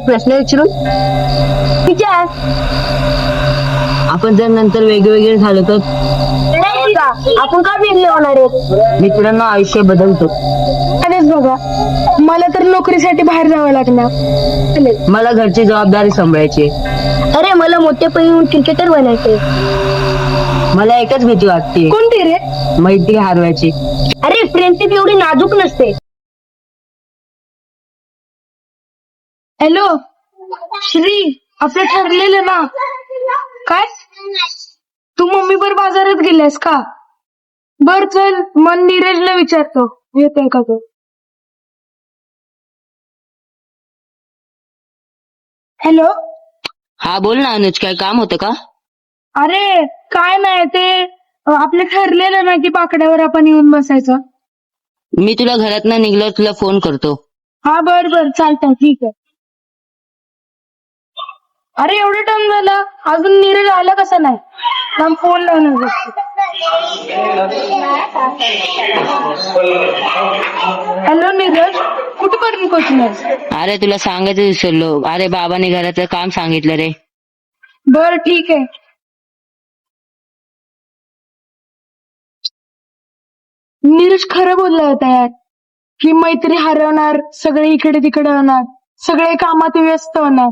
एक प्रश्न विचारू? विचार. आपण जर नंतर वेगवेगळे झालो तर? नाही का? आपण का वेगळे होणार आहेत? मित्रांनो, आयुष्य बदलतो. अरेच बघा, मला तर नोकरीसाठी बाहेर जावं लागणार. मला घरची जबाबदारी सांभाळायची. अरे मला मोठेपणी येऊन क्रिकेटर बनायचे. मला एकच भीती वाटते, कोणती रे? मैत्री हरवायची. अरे फ्रेंडशिप एवढी नाजूक नसते. हॅलो श्री, आपलं ठरलेलं ना? काय तू मम्मी बरोबर बाजारात गेल्यास का? बर चल, मन नीरजला विचारतो येतोय का तो. हॅलो. हा बोल ना अनुज, काय काम होतं का? अरे काय नाही ते आपलं ठरलेलं ना की बाकड्यावर आपण येऊन बसायचं. मी तुला घरात निघलो तुला फोन करतो. हा बर बर चालतं, ठीक आहे. अरे एवढं टाइम झाला अजून नीरज आला कसा नाही? मग फोन लावणार. हॅलो नीरज, कुठपर्यंत पोहोचलास? अरे तुला सांगायचं विसरलो. अरे बाबांनी घराचं काम सांगितलं रे. बर ठीक आहे. नीरज खरं बोलला होता यार, की मैत्री हरवणार, सगळे इकडे तिकडे होणार, सगळे कामात व्यस्त होणार.